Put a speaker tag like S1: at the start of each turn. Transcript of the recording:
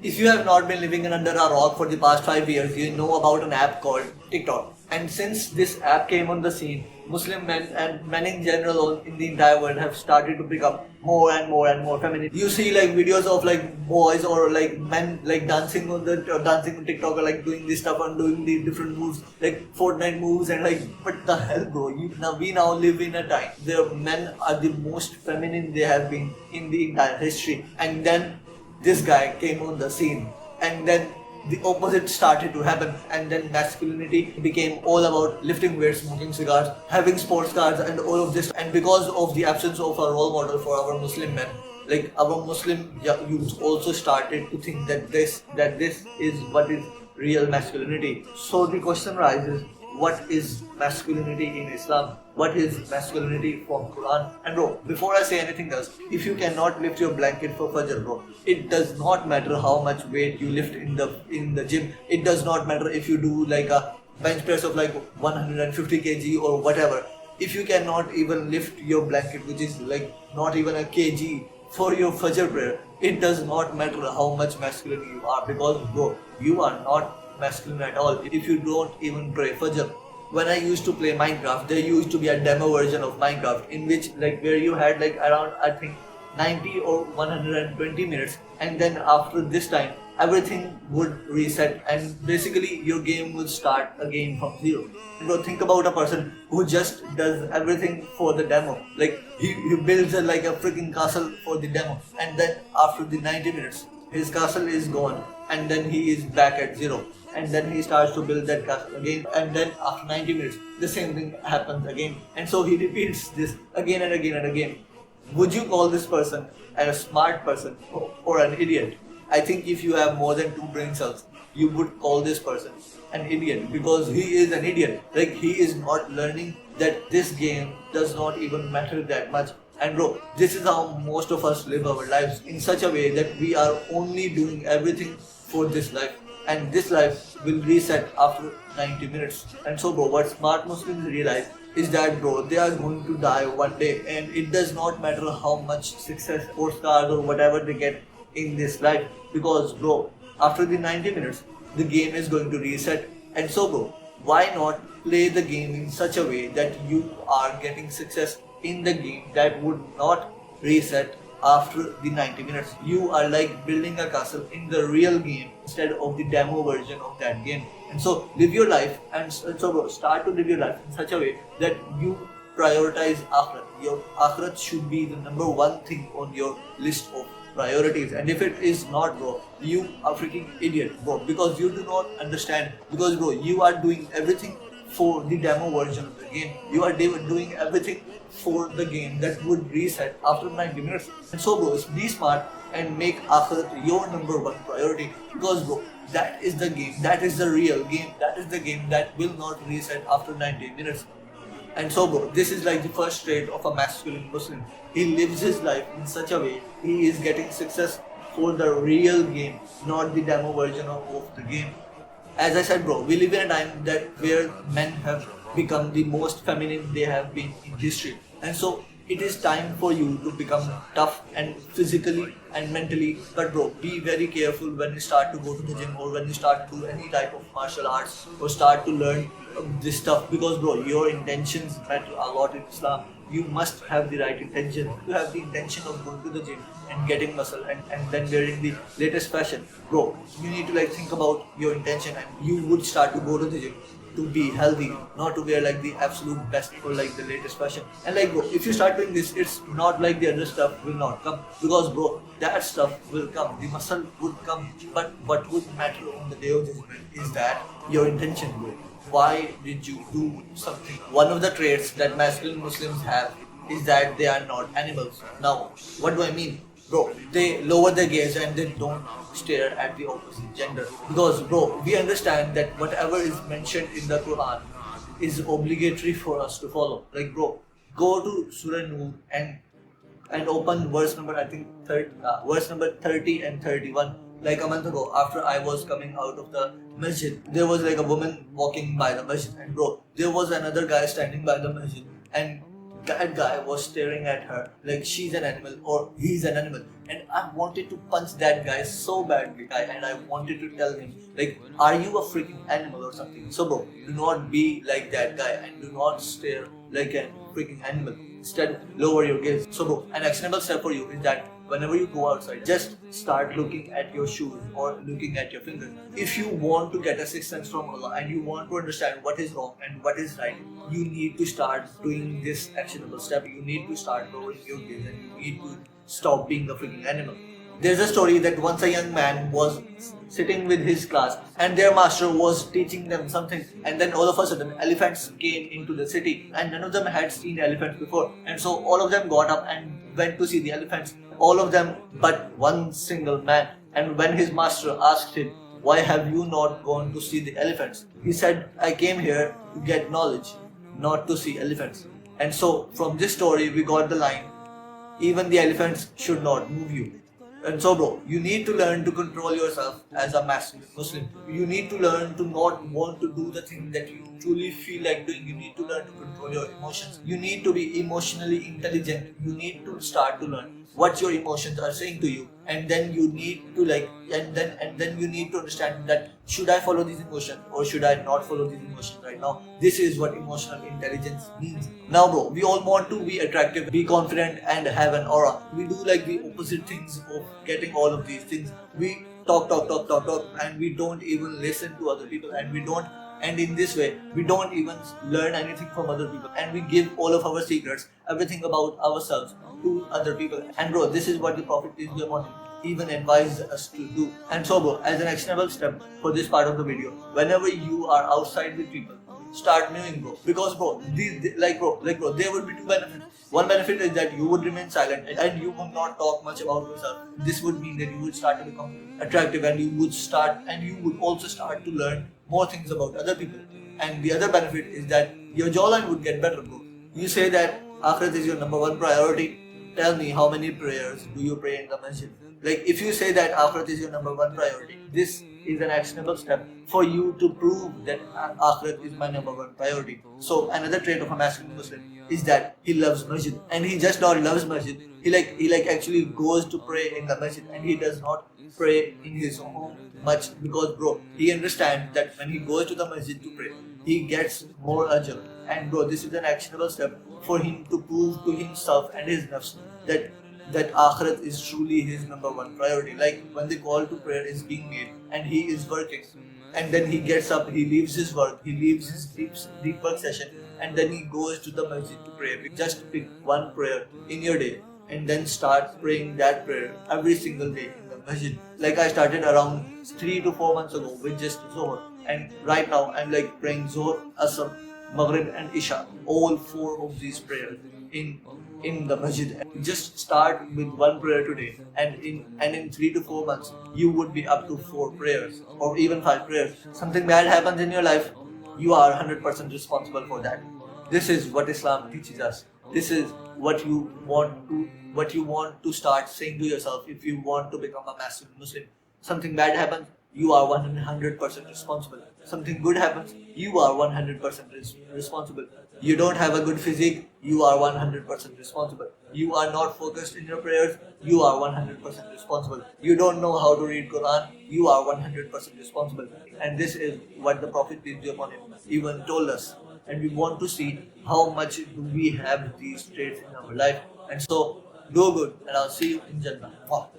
S1: If you have not been living under a rock for the past 5 years, you know about an app called TikTok. And since this app came on the scene, Muslim men and men in general in the entire world have started to become more and more and more feminine. You see like videos of like boys or like men like dancing on TikTok or like doing this stuff and doing the different moves like Fortnite moves and like what the hell, bro? We now live in a time where men are the most feminine they have been in the entire history, and then this guy came on the scene, and then the opposite started to happen, and then masculinity became all about lifting weights, smoking cigars, having sports cars, and all of this. And because of the absence of a role model for our Muslim men, like our Muslim youth also started to think that this is what is real masculinity. So the question rises, what is masculinity in Islam? What is masculinity from Quran? And bro, before I say anything else, if you cannot lift your blanket for Fajr, bro, it does not matter how much weight you lift in the gym. It does not matter if you do like a bench press of like 150 kg or whatever. If you cannot even lift your blanket, which is like not even a kg for your Fajr prayer, it does not matter how much masculine you are, because bro, you are not masculine at all if you don't even pray Fajr. When I used to play Minecraft, there used to be a demo version of Minecraft in which like where you had like around I think 90 or 120 minutes, and then after this time everything would reset and basically your game will start again from zero. Bro, think about a person who just does everything for the demo. Like he builds like a freaking castle for the demo, and then after the 90 minutes his castle is gone, and then he is back at zero, and then he starts to build that castle again, and then after 90 minutes the same thing happens again, and so he repeats this again and again and again. Would you call this person a smart person or an idiot? I think if you have more than two brain cells, you would call this person an idiot, because he is an idiot. Like he is not learning that this game does not even matter that much. And bro, this is how most of us live our lives, in such a way that we are only doing everything for this life, and this life will reset after 90 minutes. And so bro, what smart Muslims realize is that bro, they are going to die one day, and it does not matter how much success, sports cars or whatever they get in this life, because bro, after the 90 minutes the game is going to reset. And so bro, why not play the game in such a way that you are getting success in the game that would not reset after the 90 minutes. You are like building a castle in the real game instead of the demo version of that game. And so live your life, and so bro, start to live your life in such a way that you prioritize akhirat. Your akhirat should be the number one thing on your list of priorities. And if it is not, bro, you are freaking idiot, bro, because you do not understand, because bro, you are doing everything for the demo version of the game. You are doing everything for the game that would reset after 90 minutes. And so bro, be smart and make Akhirat your number one priority, because bro, that is the game, that is the real game, that is the game that will not reset after 90 minutes. And so bro, this is like the first trait of a masculine Muslim. He lives his life in such a way he is getting success for the real game, not the demo version of the game. As I said bro, we live in a time that where men have become the most feminine they have been in history. And so it is time for you to become tough and physically and mentally. But bro, be very careful when you start to go to the gym or when you start to do any type of martial arts or start to learn this stuff, because bro, your intentions matter a lot in Islam. You must have the right intention. You have the intention of going to the gym and getting muscle and then wearing the latest fashion. Bro, you need to like think about your intention, and you would start to go to the gym to be healthy, not to wear like the absolute best or like the latest fashion. And like bro, if you start doing this, it's not like the other stuff will not come, because bro, that stuff will come, the muscle would come, but what would matter on the day of judgment is that your intention, bro. Why did you do something? One of the traits that masculine Muslims have is that they are not animals. Now, what do I mean? Bro, they lower their gaze and they don't stare at the opposite gender. Because bro, we understand that whatever is mentioned in the Quran is obligatory for us to follow. Like bro, go to Surah Nur and open verse number I think verse number 30 and 31. Like a month ago, after I was coming out of the masjid, there was like a woman walking by the masjid, and bro, there was another guy standing by the masjid, and that guy was staring at her like she's an animal or he's an animal. And I wanted to punch that guy so badly. And I wanted to tell him, like, are you a freaking animal or something? So, bro, do not be like that guy and do not stare like a freaking animal. Instead, lower your gaze. So, bro, an actionable step for you is that whenever you go outside, just start looking at your shoes or looking at your fingers. If you want to get a sixth sense from Allah and you want to understand what is wrong and what is right, you need to start doing this actionable step. You need to start lowering your gaze and you need to stop being a freaking animal. There's a story that once a young man was sitting with his class and their master was teaching them something, and then all of a sudden elephants came into the city and none of them had seen elephants before, and so all of them got up and went to see the elephants, all of them but one single man. And when his master asked him, why have you not gone to see the elephants? He said, I came here to get knowledge, not to see elephants. And so from this story we got the line, even the elephants should not move you. And so, bro, you need to learn to control yourself as a Muslim. You need to learn to not want to do the thing that you truly feel like doing. You need to learn to control your emotions. You need to be emotionally intelligent. You need to start to learn what your emotions are saying to you, and then you need to and then you need to understand that should I follow these emotions or should I not follow these emotions right now. This is what emotional intelligence means. Now, bro, we all want to be attractive, be confident, and have an aura. We do like the opposite things of getting all of these things. We talk, and we don't even listen to other people, and in this way, we don't even learn anything from other people, and we give all of our secrets, everything about ourselves to other people. And bro, this is what the Prophet even advised us to do. And so, bro, as an actionable step for this part of the video, whenever you are outside with people, start mewing, bro. Because, bro, there would be two benefits. One benefit is that you would remain silent and you would not talk much about yourself. This would mean that you would start to become attractive, and you would also start to learn more things about other people. And the other benefit is that your jawline would get better, bro. You say that Akhirat is your number one priority. Tell me, how many prayers do you pray in the masjid? Like, if you say that Akhirat is your number one priority, this is an actionable step for you to prove that Akhirat is my number one priority. So another trait of a masculine Muslim is that he loves masjid, and he just not loves masjid. He actually goes to pray in the masjid, and he does not pray in his home much because, bro, he understands that when he goes to the masjid to pray, he gets more ajr. And bro, this is an actionable step for him to prove to himself and his nafs that Akhirat is truly his number one priority. Like when the call to prayer is being made and he is working, and then he gets up, he leaves his work, he leaves his deep work session, and then he goes to the masjid to pray. Just pick one prayer in your day and then start praying that prayer every single day in the masjid. Like I started around 3 to 4 months ago with just Zohar, and right now I'm like praying Zohar, Asr, Maghrib and Isha, all 4 of these prayers in the masjid. Just start with one prayer today, and in 3 to 4 months you would be up to 4 prayers or even 5 prayers. Something bad happens in your life, you are 100% responsible for that. This is what Islam teaches us. This is what you want to start saying to yourself if you want to become a massive Muslim. Something bad happens, you are 100% responsible. Something good happens, you are 100% responsible. You don't have a good physique, you are 100% responsible. You are not focused in your prayers, you are 100% responsible. You don't know how to read Quran, you are 100% responsible. And this is what the Prophet peace be upon him even told us. And we want to see how much do we have these traits in our life. And so, do good, and I'll see you in Jannah. Wow.